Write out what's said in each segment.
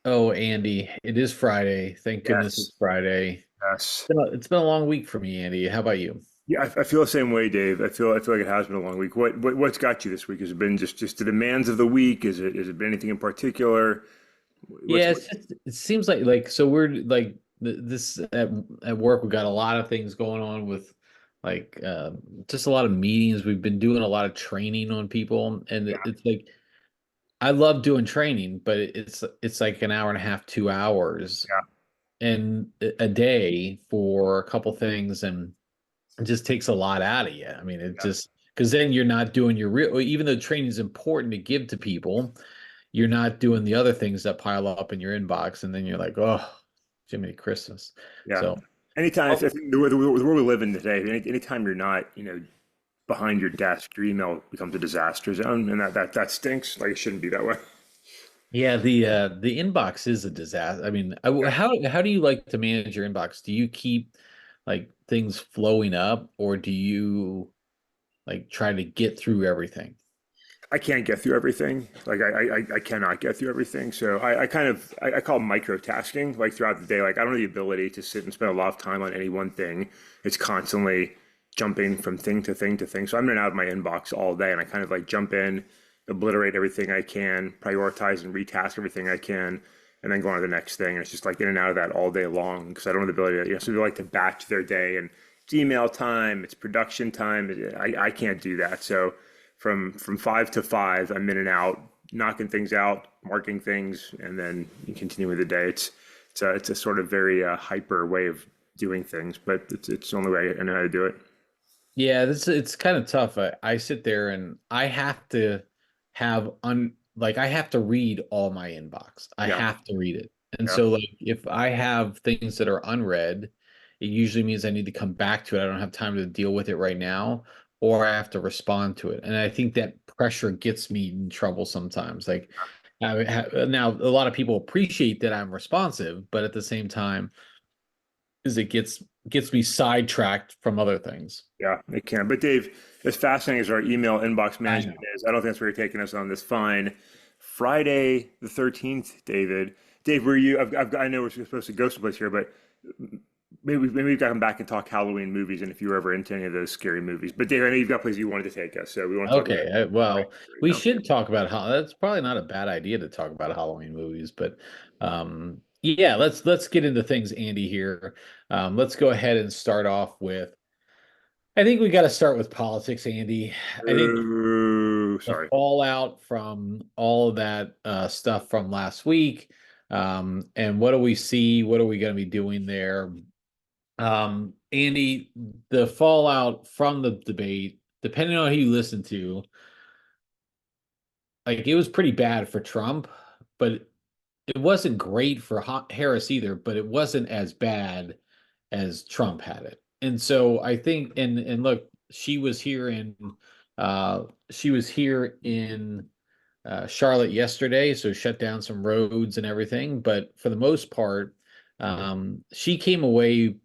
Oh, Andy, it is Friday. Thank goodness Yes, it's Friday. yes. It's been a long week for me, Andy. How about you? Yeah, I feel the same way, Dave. I feel like it has been a long week. What's got you this week? Has it been just the demands of the week? Is it been anything in particular? What's Yeah, what? it's just, it seems like so we're like this at work. We've got a lot of things going on with like just a lot of meetings. We've been doing a lot of training on people, and Yeah, it's like I love doing training, but it's like an hour and a half, 2 hours, yeah, and a day for a couple things, and it just takes a lot out of you. I mean, it yeah. just because then you're not doing your real, even though training is important to give to people, you're not doing the other things that pile up in your inbox, and then you're like, oh, Jiminy Christmas. Yeah. So, Anytime, if oh, the world we live in today, anytime you're not, behind your desk, your email becomes a disaster zone, and that stinks. Like it shouldn't be that way. yeah, the inbox is a disaster. I mean, how do you like to manage your inbox? Do you keep like things flowing up, or do you like try to get through everything? I can't get through everything. Like I cannot get through everything. So I call microtasking like throughout the day. Like I don't have the ability to sit and spend a lot of time on any one thing. It's constantly jumping from thing to thing to thing. So I'm in and out of my inbox all day and I kind of like jump in, obliterate everything I can, prioritize and retask everything I can, and then go on to the next thing. And it's just like in and out of that all day long because I don't have the ability to, some people like to batch their day and it's email time, it's production time. I can't do that. So from 5 to 5, I'm in and out, knocking things out, marking things, and then you continue with the day. It's a sort of very hyper way of doing things, but it's the only way I know how to do it. Yeah, this it's kind of tough. I sit there and I have to have like I have to read all my inbox. I Yeah, have to read it. And yeah, so like if I have things that are unread, it usually means I need to come back to it. I don't have time to deal with it right now, or I have to respond to it. And I think that pressure gets me in trouble sometimes. Like now a lot of people appreciate that I'm responsive, but at the same time is it gets me sidetracked from other things. yeah. It can. But Dave, as fascinating as our email inbox I management know. is, I don't think that's where you're taking us on this. Fine. Friday the 13th, David. Dave, were you? I know we're supposed to go someplace here, but maybe we got to come back and talk Halloween movies, and if you were ever into any of those scary movies. But Dave, I know you've got places you wanted to take us, so we want to talk about Okay, Halloween well, right we now. should talk about how that's probably not a bad idea to talk about Halloween movies, but yeah, let's get into things, Andy, here. Let's go ahead and start off with I think we got to start with politics, Andy. I think Ooh, the sorry. fallout from all of that stuff from last week, and what do we see? What are we going to be doing there? Andy, the fallout from the debate, depending on who you listen to, like it was pretty bad for Trump, but it wasn't great for Harris either, but it wasn't as bad as Trump had it. And so I think and look, she was here in Charlotte yesterday, so shut down some roads and everything, but for the most part, she came away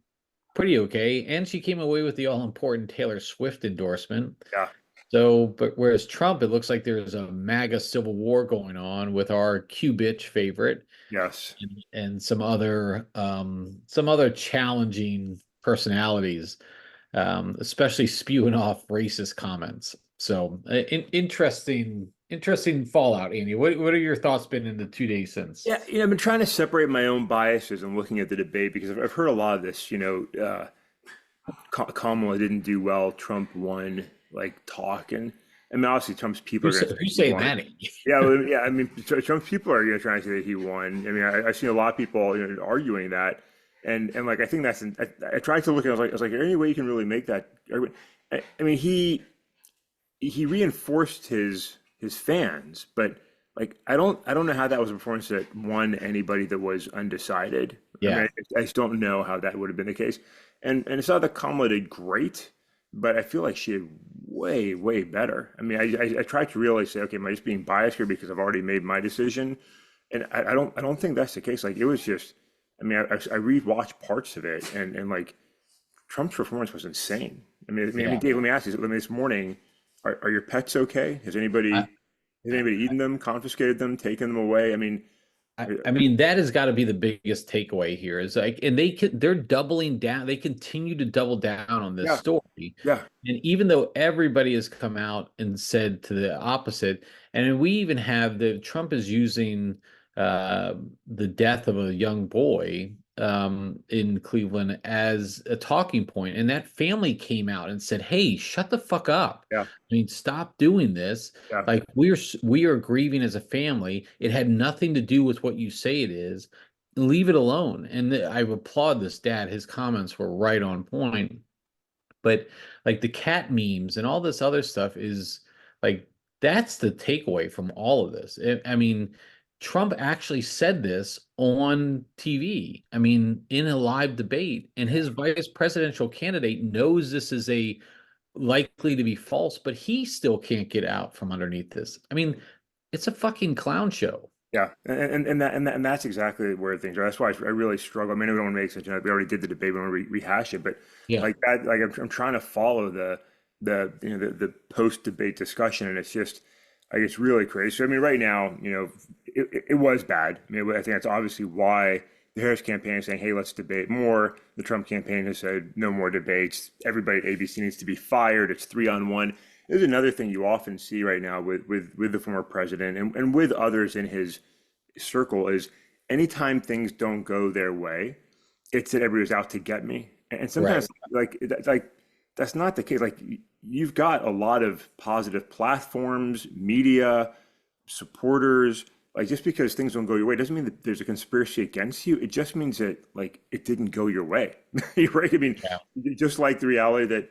pretty okay, and she came away with the all important Taylor Swift endorsement. Yeah. So, but whereas Trump, it looks like there's a MAGA civil war going on with our Q bitch favorite Yes. and some other challenging personalities, especially spewing off racist comments. So, interesting fallout, Andy. What are your thoughts been in the 2 days since? Yeah, I've been trying to separate my own biases and looking at the debate because I've heard a lot of this. Kamala didn't do well, Trump won, like talk, and I mean, obviously Trump's people are going to say Who's he saying won. that, Andy? Yeah, well, yeah. I mean, Trump's people are trying to say that he won. I mean, I've seen a lot of people arguing that, and like I think that's. I tried to look at. It, I was like, is there any way you can really make that argument? I mean, he reinforced his fans, but like I don't know how that was a performance that won anybody that was undecided. I mean, Yeah, I just don't know how that would have been the case. And it's not that Kamala did great, but I feel like she did way better. I mean, I tried to really say, okay, am I just being biased here because I've already made my decision? And I don't think that's the case. Like it was just, I mean, I rewatched parts of it, and like Trump's performance was insane. I mean, yeah. Dave, let me ask you. Let me this morning, are your pets okay? Has I, anybody eaten them, confiscated them, taken them away? I mean, I mean, that has got to be the biggest takeaway here is like, and they're doubling down. They continue to double down on this Yeah, story. yeah, And even though everybody has come out and said to the opposite, and we even have Trump is using uh, the death of a young boy in Cleveland as a talking point, and that family came out and said, "Hey, shut the fuck up. yeah, I mean, stop doing this. yeah. Like we are grieving as a family. It had nothing to do with what you say it is. Leave it alone." And I applaud this dad. His comments were right on point. But like the cat memes and all this other stuff is like that's the takeaway from all of this. I mean, Trump actually said this on TV. I mean, in a live debate, and his vice presidential candidate knows this is a likely to be false, but he still can't get out from underneath this. I mean, it's a fucking clown show. Yeah, and that's exactly where things are. That's why I really struggle. I mean, I don't want to make such we already did the debate. We don't want to rehash it, but Yeah, like that, like I'm trying to follow the the post debate discussion, and it's just like it's really crazy. So I mean, right now, it was bad. I mean, I think that's obviously why the Harris campaign is saying, "Hey, let's debate more." The Trump campaign has said, "No more debates. Everybody at ABC needs to be fired. It's 3-on-1." There's another thing you often see right now with the former president and with others in his circle is anytime things don't go their way, it's that everybody's out to get me. And right. sometimes like that's not the case. Like you've got a lot of positive platforms, media, supporters. Like just because things don't go your way doesn't mean that there's a conspiracy against you. It just means that like it didn't go your way. Right? I mean, Yeah. just like the reality that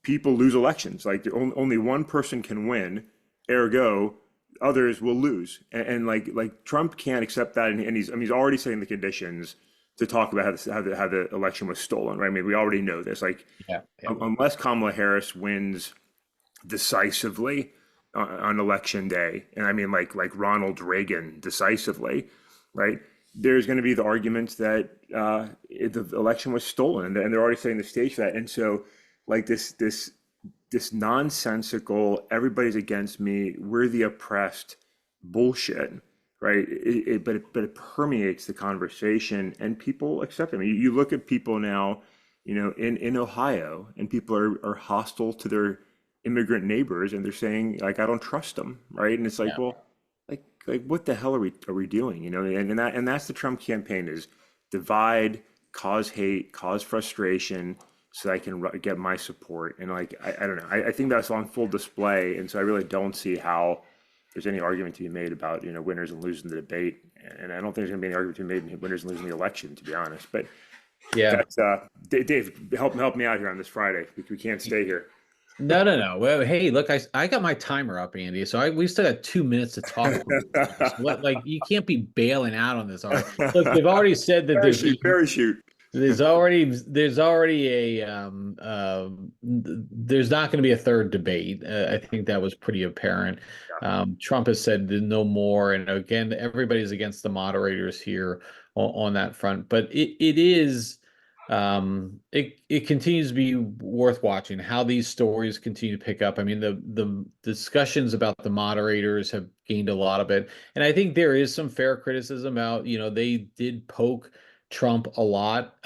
people lose elections. Like only one person can win, ergo others will lose. And like Trump can't accept that, and he's already setting the conditions to talk about how the election was stolen. Right? I mean, we already know this. Like Yeah. Yeah. unless Kamala Harris wins decisively on election day, and I mean like Ronald Reagan decisively, right? There's going to be the arguments that the election was stolen, and they're already setting the stage for that. And so, like this nonsensical, everybody's against me, we're the oppressed bullshit, right? But it permeates the conversation, and people accept it. I mean, you look at people now, in Ohio, and people are hostile to their immigrant neighbors, and they're saying like, I don't trust them, right? And it's like, Yeah. well, like what the hell are we doing? And that's the Trump campaign is divide, cause hate, cause frustration, so I can get my support. And like I don't know, I think that's on full display, and so I really don't see how there's any argument to be made about winners and losing the debate, and I don't think there's going to be any argument to be made in winners and losing the election, to be honest. But Yeah. that's Dave, help me out here on this Friday. We can't stay here. No, no, no. Well, hey, look, I got my timer up, Andy. So we still got 2 minutes to talk about this. What, like, you can't be bailing out on this already. Look, they've already said that Parachute, parachute. there's already a there's not going to be a third debate. I think that was pretty apparent. Trump has said no more, and again, everybody's against the moderators here on that front. But it is. It continues to be worth watching how these stories continue to pick up. I mean, the discussions about the moderators have gained a lot of it, and I think there is some fair criticism about, they did poke Trump a lot.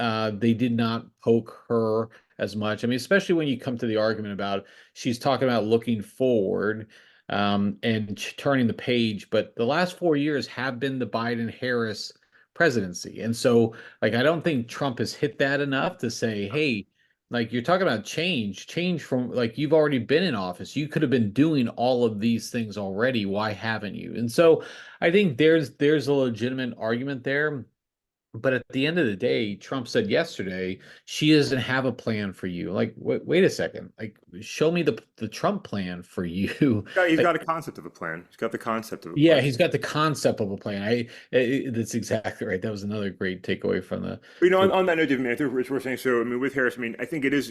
They did not poke her as much. I mean, especially when you come to the argument about she's talking about looking forward, and turning the page, but the last 4 years have been the Biden Harris presidency. And so, like, I don't think Trump has hit that enough to say, hey, like, you're talking about change from, like, you've already been in office. You could have been doing all of these things already. Why haven't you? And so I think there's a legitimate argument there. But at the end of the day, Trump said yesterday she doesn't have a plan for you. Like, wait a second. Like, show me the Trump plan for you. Yeah, he's Like, got a concept of a plan. He's got the concept of a yeah, plan. he's got the concept of a plan. That's exactly right. That was another great takeaway from the. But, on that note, David, I think it's worth saying. So, I mean, with Harris, I mean, I think it's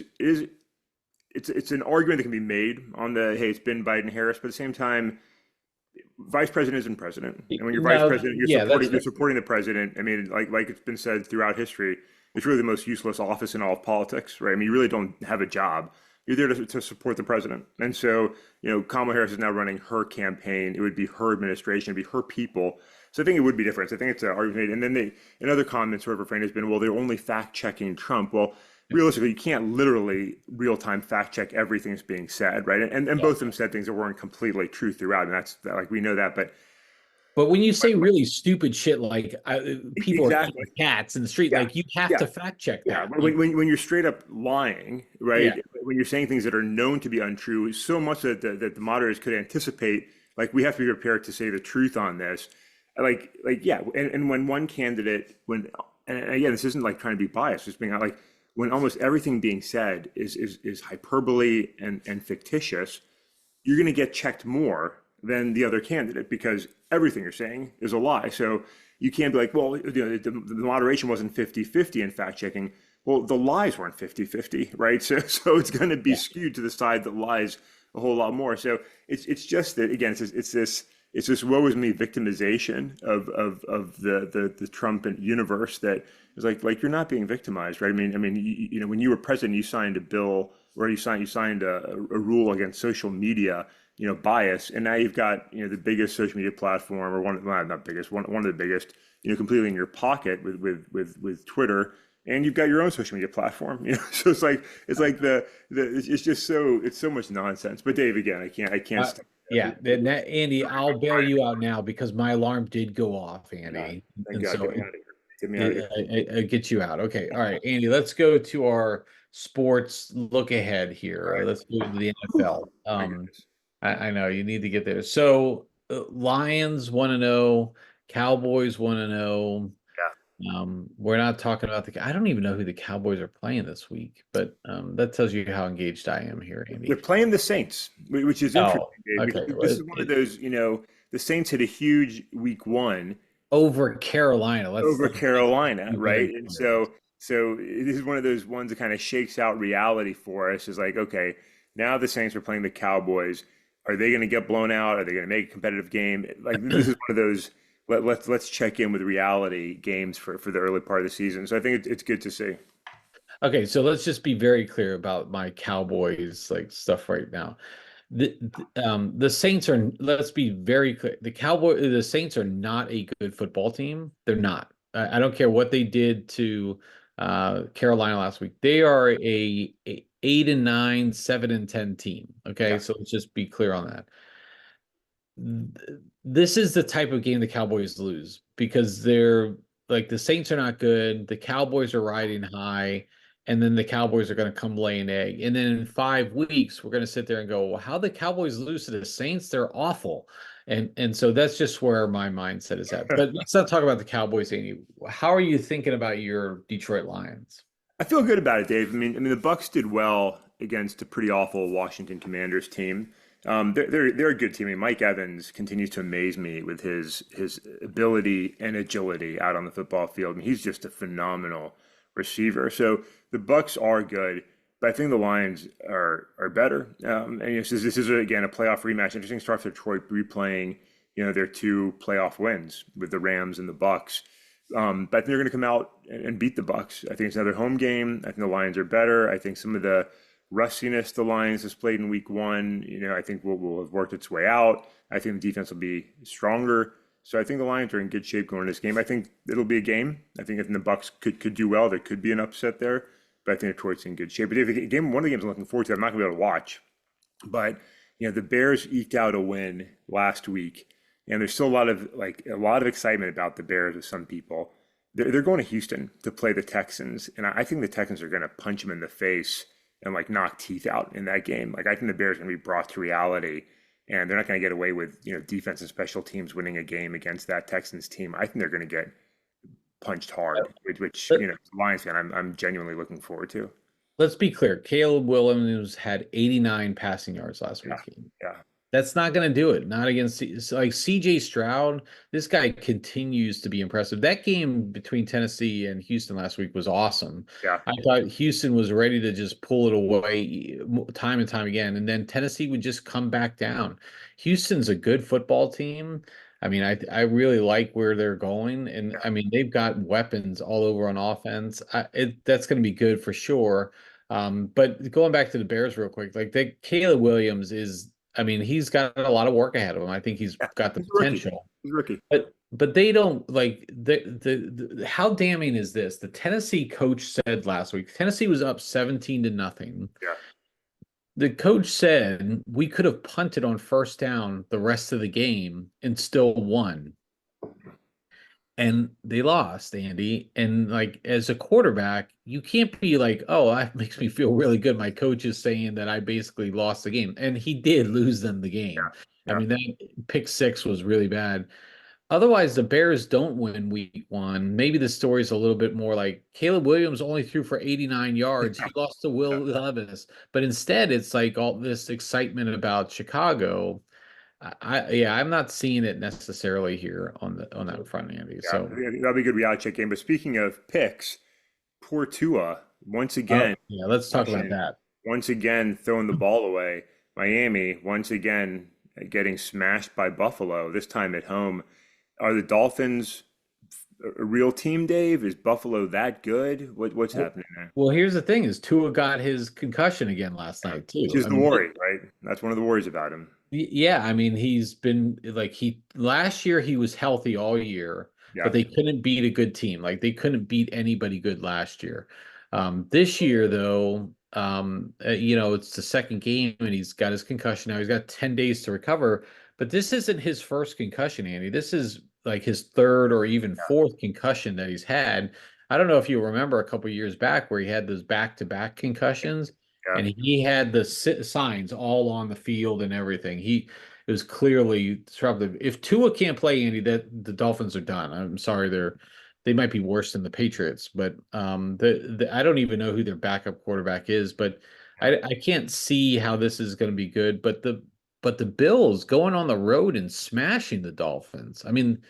an argument that can be made on the hey, it's been Biden Harris, but at the same time, vice president isn't president, and when you're vice No, president, yeah, you're supporting the president. I mean, like it's been said throughout history, it's really the most useless office in all of politics, right? I mean, you really don't have a job. You're there to support the president. And so, Kamala Harris is now running her campaign. It would be her administration, it'd be her people. So I think it would be different. So I think it's an argument. And then in other comments, sort of refrain has been, well, they're only fact checking Trump. Well, realistically, you can't literally real time fact check everything that's being said, right? And both of them said things that weren't completely true throughout, and that's like we know that. But when you say really stupid shit like people are Exactly, eating cats in the street, yeah, like you have yeah, to fact check yeah. that. When you're straight up lying, right? Yeah. When you're saying things that are known to be untrue, so much that the moderators could anticipate, like we have to be prepared to say the truth on this, yeah. And when one candidate, and again, this isn't like trying to be biased, just being like when almost everything being said is hyperbole and fictitious, you're going to get checked more than the other candidate because everything you're saying is a lie. So you can't be like, well, the moderation wasn't 50-50 in fact checking. Well, the lies weren't 50-50, right? So it's going to be skewed to the side that lies a whole lot more. So it's just that, again, it's this woe is me victimization of the Trump universe that is like you're not being victimized, right? I mean, when you were president, you signed a bill where you signed a rule against social media, bias, and now you've got the biggest social media platform, or one, well, not biggest, one of the biggest, completely in your pocket with Twitter, and you've got your own social media platform, so it's just it's so much nonsense. But Dave, again, I can't stop. Yeah, Andy, I'll bail you out now because my alarm did go off, Andy, Thank and God, so get me out of here. I get you out. Okay, all right, Andy, let's go to our sports look ahead All here. right. Let's go to the NFL. My goodness. I know you need to get there. So Lions 1-0, Cowboys 1-0. Yeah. We're not talking about I don't even know who the Cowboys are playing this week, but that tells you how engaged I am here, They're Andy. playing the Saints, which is interesting, Oh, Dave, okay. because this is one of those, the Saints had a huge week one Over Carolina. over Let's Carolina, be right? very And clear. so this is one of those ones that kind of shakes out reality for us. Is like, okay, now the Saints are playing the Cowboys. Are they going to get blown out? Are they going to make a competitive game? Like this is one of those. Let's check in with reality games for the early part of the season. So I think it's good to see. Okay, so let's just be very clear about my Cowboys like stuff right now. The Saints are, let's be very clear. The Saints are not a good football team. They're not. I don't care what they did to Carolina last week. They are a 8-9, 7-10 team. Okay, Yeah. so let's just be clear on that. This is the type of game the Cowboys lose because they're like the Saints are not good, the Cowboys are riding high, and then the Cowboys are going to come lay an egg. And then in 5 weeks, we're going to sit there and go, well, how the Cowboys lose to the Saints? They're awful. And so that's just where my mindset is at. But let's not talk about the Cowboys, Amy. How are you thinking about your Detroit Lions? I feel good about it, Dave. I mean, the Bucks did well against a pretty awful Washington Commanders team. They're a good team. I mean, Mike Evans continues to amaze me with his ability and agility out on the football field. I mean, he's just a phenomenal receiver. So the Bucks are good, but I think the Lions are better. And this is again a playoff rematch. Interesting start for Detroit replaying their two playoff wins with the Rams and the Bucks. But I think they're going to come out and beat the Bucks. I think it's another home game. I think the Lions are better. I think some of the rustiness the Lions has played in week one, I think will have worked its way out. I think the defense will be stronger. So I think the Lions are in good shape going into this game. I think it'll be a game. I think if the Bucks could do well, there could be an upset there. But I think Detroit's in good shape. But if the game, one of the games I'm looking forward to, I'm not going to be able to watch. But the Bears eked out a win last week, and there's still a lot of excitement about the Bears with some people. They're going to Houston to play the Texans, and I think the Texans are going to punch them in the face and like knock teeth out in that game. Like I think the Bears are going to be brought to reality, and they're not going to get away with defense and special teams winning a game against that Texans team. I think they're going to get punched hard, which Let, Lions fan, I'm genuinely looking forward to. let's be clear. Caleb Williams had 89 passing yards last Yeah, week. yeah, That's not going to do it. Not against like CJ Stroud. This guy continues to be impressive. That game between Tennessee and Houston last week was awesome. yeah. I thought Houston was ready to just pull it away time and time again, and then Tennessee would just come back down. Houston's a good football team. I mean, I really like where they're going, and I mean they've got weapons all over on offense. That's going to be good for sure. But going back to the Bears real quick, like Caleb Williams is, I mean, he's got a lot of work ahead of him. I think he's Yeah, got the he's a rookie. potential. He's a rookie. But they don't like how damning is this? The Tennessee coach said last week, Tennessee was up 17 to nothing. Yeah. The coach said we could have punted on first down the rest of the game and still won. And they lost, Andy. And like as a quarterback, you can't be like, oh, that makes me feel really good. My coach is saying that I basically lost the game. And he did lose them the game. I Yeah. mean, that pick six was really bad. Otherwise, the Bears don't win week one. Maybe the story's a little bit more like Caleb Williams only threw for 89 yards. He lost to Will Yeah. Levis. But instead, it's like all this excitement about Chicago. Yeah, I'm not seeing it necessarily here on that front, Andy. Yeah, So that'll be a good reality check game. But speaking of picks, poor Tua once again, yeah, let's talk about that. once again throwing the ball away. Miami once again getting smashed by Buffalo. This time at home. Are the Dolphins a real team, Dave? Is Buffalo that good? What's Well, happening there? well, here's the thing: is Tua got his concussion again last night Which too. is I the mean, worry, right? That's one of the worries about him. yeah, I mean, he's been like he last year he was healthy all year, Yeah, but they couldn't beat a good team. Like they couldn't beat anybody good last year. This year though, it's the second game and he's got his concussion now. He's got 10 days to recover, but this isn't his first concussion, Andy. This is like his third or even fourth concussion that he's had. I don't know if you remember a couple years back where he had those back-to-back concussions yeah. and he had the signs all on the field and everything. He it was clearly disruptive. If Tua can't play, Andy, that the Dolphins are done. I'm sorry, they might be worse than the Patriots, but I don't even know who their backup quarterback is, but I can't see how this is going to be good. But the Bills going on the road and smashing the Dolphins. I mean,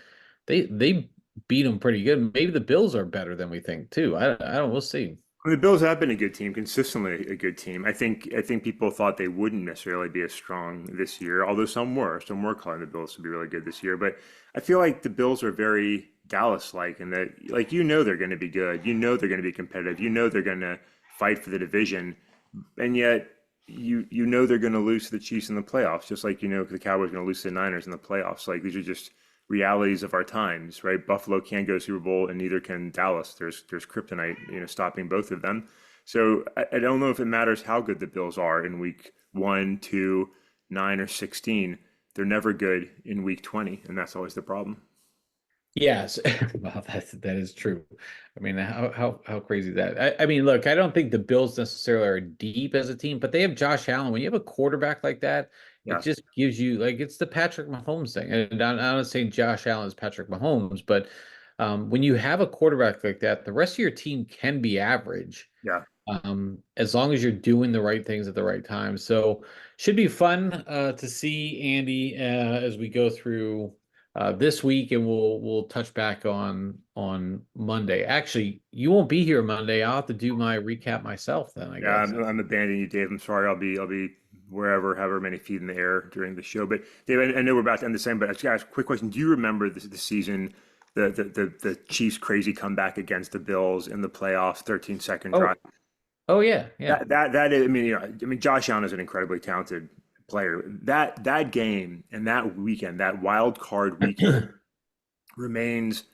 they beat them pretty good. Maybe the Bills are better than we think too. I don't. We'll see. The Bills have been a good team, consistently a good team. I think people thought they wouldn't necessarily be as strong this year, although some were. Some were calling the Bills to be really good this year. But I feel like the Bills are very Dallas-like in that, like, they're going to be good. They're going to be competitive. They're going to fight for the division, and yet you they're going to lose to the Chiefs in the playoffs, just like the Cowboys are going to lose to the Niners in the playoffs. Like these are just realities of our times, right? Buffalo can't go Super Bowl, and neither can Dallas. There's kryptonite, stopping both of them. So I don't know if it matters how good the Bills are in week 1, 2, 9, or 16. They're never good in week 20, and that's always the problem. Yes, well, that is true. I mean, how crazy is that? I mean, look, I don't think the Bills necessarily are deep as a team, but they have Josh Allen. When you have a quarterback like that, it Yeah, just gives you like it's the Patrick Mahomes thing. And I'm not saying Josh Allen is Patrick Mahomes, but when you have a quarterback like that, the rest of your team can be average, yeah. as long as you're doing the right things at the right time. So should be fun to see Andy as we go through this week, and we'll touch back on Monday. Actually, you won't be here Monday. I'll have to do my recap myself then, I Yeah, guess. I'm abandoning you, Dave. I'm sorry. I'll be wherever, however many feet in the air during the show. But Dave, I know we're about to end the same, but I just got a quick question. Do you remember the season, the Chiefs' crazy comeback against the Bills in the playoffs, 13-second Oh, drive? oh yeah, yeah. That is, I mean, Josh Allen is an incredibly talented player. That game and that weekend, that wild card weekend, remains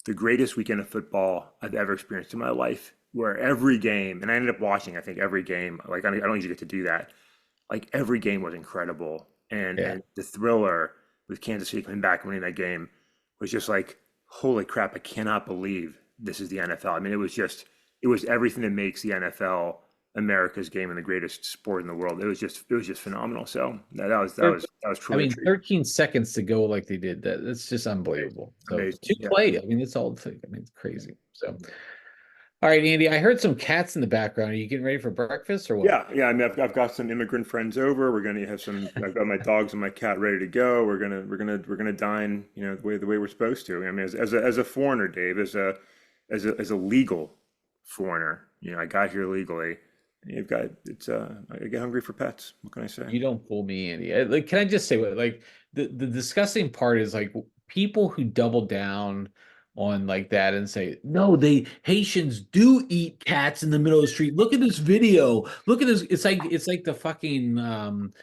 the greatest weekend of football I've ever experienced in my life. Where every game, and I ended up watching, I think every game. Like I don't usually get to do that. Like every game was incredible, and Yeah. the thriller with Kansas City coming back and winning that game was just like, holy crap! I cannot believe this is the NFL. I mean, it was everything that makes the NFL America's game and the greatest sport in the world. It was just phenomenal. So that was I truly a mean, treat. 13 seconds to go like they did. That's just unbelievable. So Amazing. two Yeah. play. I mean, it's all. I mean, it's crazy. So, all right, Andy. I heard some cats in the background. Are you getting ready for breakfast or what? Yeah. I mean, I've got some immigrant friends over. We're gonna have some. I've got my dogs and my cat ready to go. We're gonna dine. The way we're supposed to. I mean, as a foreigner, Dave, as a legal foreigner, I got here legally. And you've got it's. I get hungry for pets. What can I say? You don't fool me, Andy. Like, can I just say what? Like, the disgusting part is like people who double down on like that and say, no, they Haitians do eat cats in the middle of the street. Look at this video. Look at this. It's like the fucking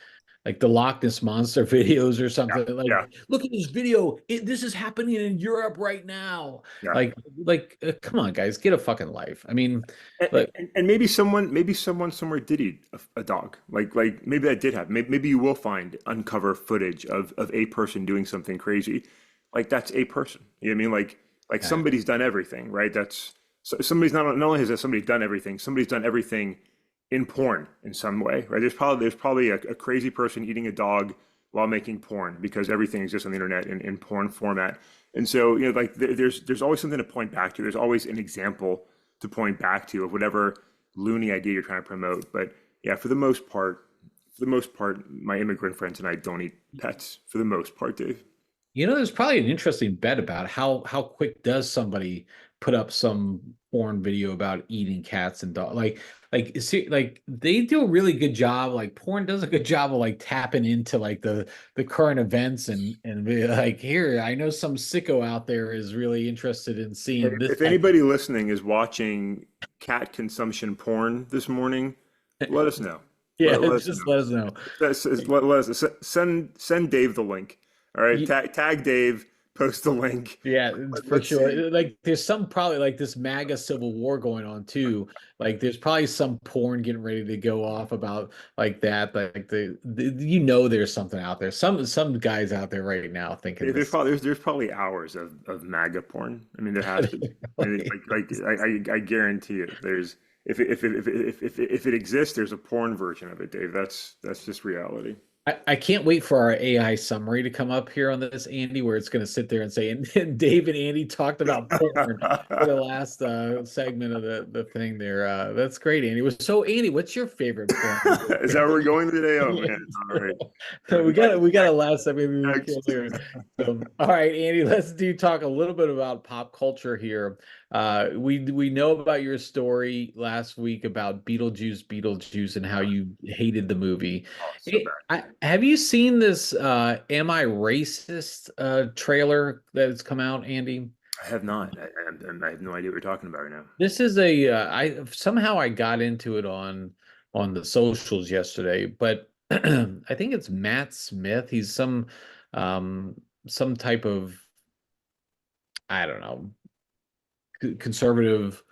like the Loch Ness Monster videos or Yeah, something. Like, yeah, look at this video. This is happening in Europe right now. yeah. Come on, guys, get a fucking life. I mean, And, like, and maybe someone somewhere did eat a dog. Like maybe that did happen. Maybe you will find uncover footage of a person doing something crazy. Like that's a person. You know what I mean? Like exactly. somebody's done everything, right? That's so somebody's not only has that somebody done everything, somebody's done everything in porn in some way, right? There's probably a crazy person eating a dog while making porn because everything exists on the internet in porn format. And so, like there's always something to point back to. There's always an example to point back to of whatever loony idea you're trying to promote. But yeah, for the most part, my immigrant friends and I don't eat pets for the most part, Dave. There's probably an interesting bet about how quick does somebody put up some porn video about eating cats and dogs. Like they do a really good job. Like porn does a good job of like tapping into like the current events and be like, here, I know some sicko out there is really interested in seeing this If type. anybody listening is watching cat consumption porn this morning, let us know. Yeah, Let us just let us know. let us send Dave the link. All right, tag Dave, post the link. Yeah, for Let's see. sure. Like there's some probably like this MAGA civil war going on too. Like there's probably some porn getting ready to go off about like that. Like there's something out there. Some guys out there right now thinking There's this. probably there's probably hours of MAGA porn. I mean, there has to be. I mean, I guarantee it. There's if it exists, there's a porn version of it, Dave. That's just reality. I can't wait for our AI summary to come up here on this, Andy, where it's going to sit there and say, and Dave and Andy talked about porn for the last segment of the thing there. That's great, Andy. So, Andy, what's your favorite porn video? Is that where we're going today? Oh man! Yes. All right. So we got a last segment we Next. can do. So, all right, Andy, let's do talk a little bit about pop culture here. We know about your story last week about Beetlejuice, and how you hated the movie. Oh, so bad. Have you seen this Am I Racist trailer that has come out, Andy? I have not. I have no idea what you're talking about right now. This is a I somehow I got into it on the socials yesterday, but I think it's Matt Smith. He's some type of, I don't know, conservative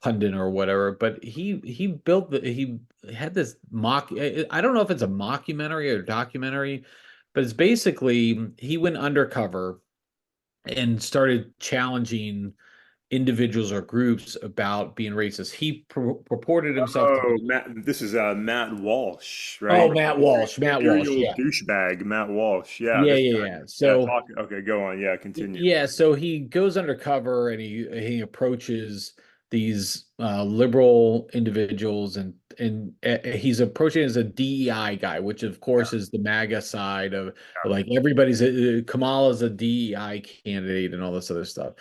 pundit or whatever, but he had this mock, I don't know if it's a mockumentary or documentary, but it's basically he went undercover and started challenging individuals or groups about being racist. He purported himself to Oh, be, Matt, this is Matt Walsh, oh, right? Matt Walsh, Imperial yeah. douchebag, Matt Walsh. Yeah, Yeah, this yeah, guy. yeah. Yeah, So talk. Okay, go on. Yeah, continue. yeah, so he goes undercover and he approaches these liberal individuals and he's approaching as a DEI guy, which of course is the MAGA side of like everybody's Kamala's a DEI candidate and all this other stuff.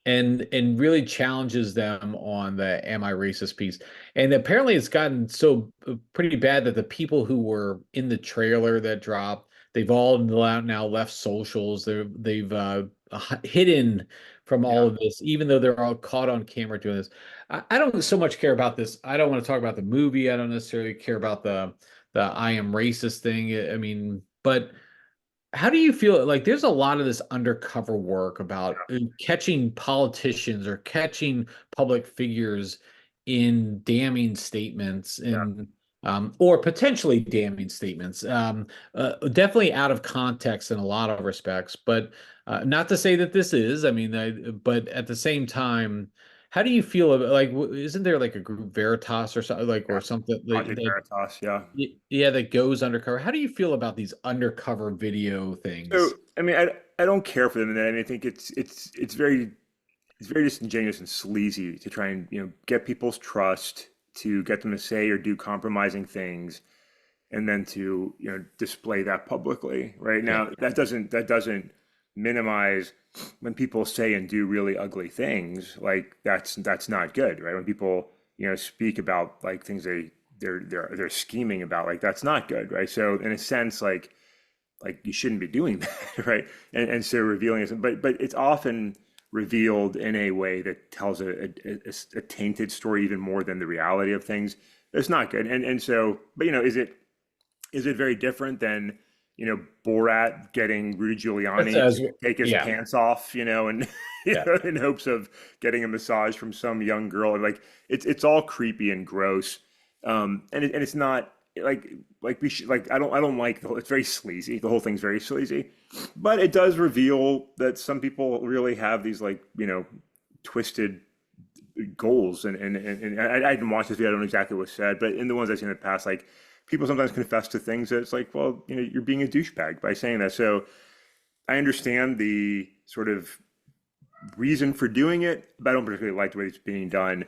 And really challenges them on the "Am I racist" piece. And apparently it's gotten so pretty bad that the people who were in the trailer that dropped, they've all now left socials. They've hidden from all Yeah. of this, even though they're all caught on camera doing this. I don't so much care about this. I don't want to talk about the movie. I don't necessarily care about the "I am racist" thing. I mean, but how do you feel? Like, there's a lot of this undercover work about catching politicians or catching public figures in damning statements Yeah. and or potentially damning statements. Definitely out of context in a lot of respects, but not to say that this is. I mean, but at the same time, how do you feel about like? Isn't there like a group Veritas or something like Yeah. or something Project that Veritas. Yeah. yeah, that goes undercover. How do you feel about these undercover video So things? I mean, I don't care for them, and I think it's very disingenuous and sleazy to try and get people's trust to get them to say or do compromising things, and then to display that publicly. Right Yeah, now, that doesn't minimize when people say and do really ugly things. Like that's not good, right? When people speak about like things they're scheming about, like that's not good, right? So in a sense, like like you shouldn't be doing that, right? And so revealing it, but it's often revealed in a way that tells a tainted story even more than the reality of things. It's not good. And so, but is it very different than, Borat getting Rudy That's Giuliani as to take his yeah, pants off, and yeah. in hopes of getting a massage from some young girl? And like it's all creepy and gross. And it's not like we should like I don't like the whole, it's very sleazy. The whole thing's very sleazy. But it does reveal that some people really have these like, twisted goals and I didn't watch this video. I don't know exactly what was said, but in the ones I've seen in the past, like people sometimes confess to things that it's like, well, you're being a douchebag by saying that. So I understand the sort of reason for doing it, but I don't particularly like the way it's being done.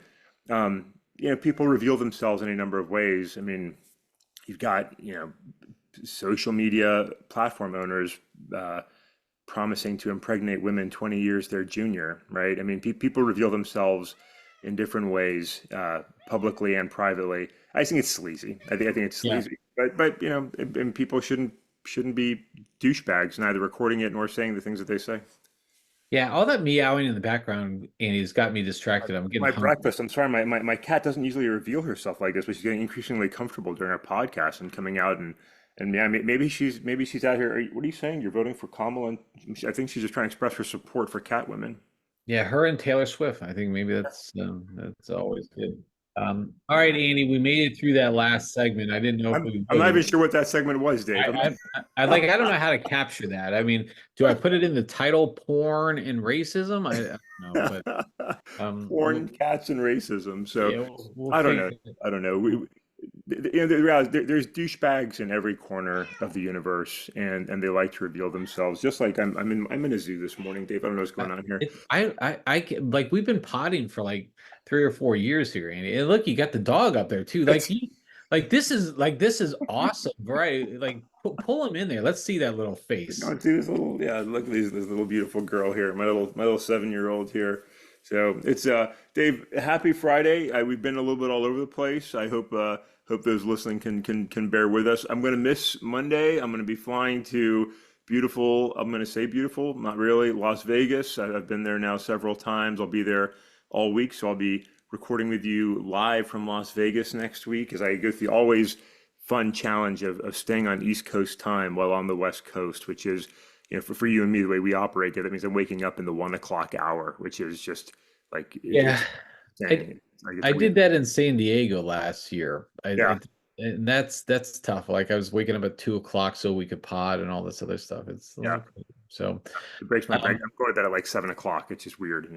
People reveal themselves in a number of ways. I mean, you've got, social media platform owners promising to impregnate women 20 years their junior, right? I mean, people reveal themselves in different ways, publicly and privately. I just think it's sleazy. I think it's Yeah. sleazy. But and people shouldn't be douchebags, neither recording it nor saying the things that they say. Yeah, all that meowing in the background, Andy's got me distracted. I'm getting My hungry. breakfast. I'm sorry, my cat doesn't usually reveal herself like this, but she's getting increasingly comfortable during our podcast and coming out and yeah, maybe she's out here. What are you saying? You're voting for Kamala? And I think she's just trying to express her support for cat women. Yeah, her and Taylor Swift. I think maybe that's always good. All right, Andy, we made it through that last segment. I didn't know if I'm we I'm not even voted. sure what that segment was, Dave. I like I don't know how to capture that. I mean, do I put it in the title porn and racism? I don't know, but Porn, cats, and racism. So yeah, we'll I don't know. figure it. I don't know. The reality, there's douchebags in every corner of the universe, and they like to reveal themselves. Just like I'm in a zoo this morning, Dave. I don't know what's going on here. Like we've been potting for like 3 or 4 years here, Andy. And look, you got the dog up there too. That's This is awesome, right? Like pull him in there. Let's see that little face. going to this little, yeah. Look at this little beautiful girl here. My little 7-year-old here. So it's Dave. Happy Friday. We've been a little bit all over the place. I hope those listening can bear with us. I'm going to miss Monday. I'm going to be flying to beautiful. I'm going to say beautiful, not really, Las Vegas. I've been there now several times. I'll be there all week, so I'll be recording with you live from Las Vegas next week as I go through the always fun challenge of staying on East Coast time while on the West Coast, which is, for you and me, the way we operate, that means I'm waking up in the 1 o'clock hour, which is just like Yeah, it's I insane. It's like it's I did weird. that in San Diego last year. Yeah, And that's tough. Like I was waking up at 2 o'clock so we could pod and all this other stuff. It's a yeah. little crazy. So It breaks my bank. um, I'm going to bed at like 7 o'clock. It's just weird.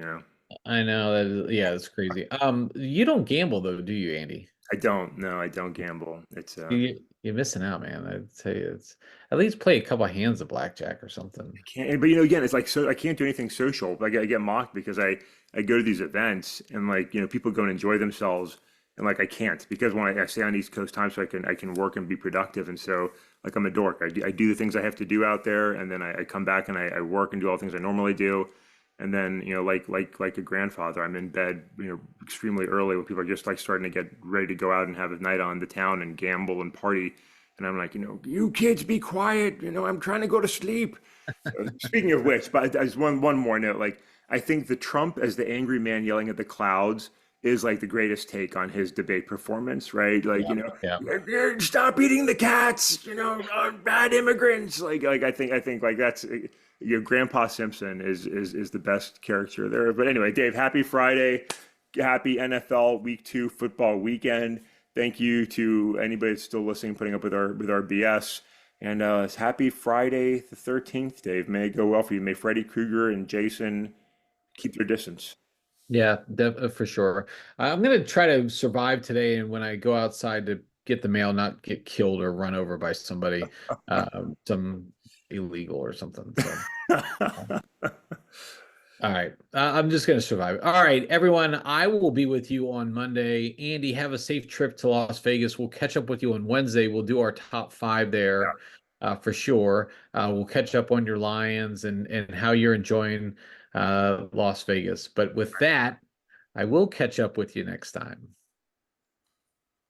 I know yeah, it's crazy. You don't gamble though, do you, Andy? I don't. No, I don't gamble. It's You're missing out, man. I'd say it's at least play a couple of hands of blackjack or something. can't. But again, it's like so I can't do anything social. I get mocked because I go to these events and like people go and enjoy themselves and like I can't because when I stay on East Coast time so I can work and be productive and so like I'm a dork. I do the things I have to do out there and then I come back and I work and do all the things I normally do. And then, like a grandfather, I'm in bed, extremely early when people are just like starting to get ready to go out and have a night on the town and gamble and party. And I'm like, you kids be quiet. I'm trying to go to sleep. So, speaking of which, but as one more note, like I think the Trump as the angry man yelling at the clouds is like the greatest take on his debate performance, right? Like, Yeah, yeah. stop eating the cats, bad immigrants. Like I think like that's Grandpa Simpson is the best character there. But anyway, Dave, happy Friday, happy NFL Week 2 football weekend. Thank you to anybody that's still listening, putting up with our BS. And it's happy Friday the 13th, Dave. May it go well for you. May Freddy Krueger and Jason keep their distance. Yeah, for sure. I'm gonna try to survive today, and when I go outside to get the mail, not get killed or run over by somebody, some illegal or something. So, all right, I'm just gonna survive. All right, everyone, I will be with you on Monday. Andy, have a safe trip to Las Vegas. We'll catch up with you on Wednesday. We'll do our top five there, for sure. We'll catch up on your Lions and how you're enjoying Las Vegas. But with that, I will catch up with you next time.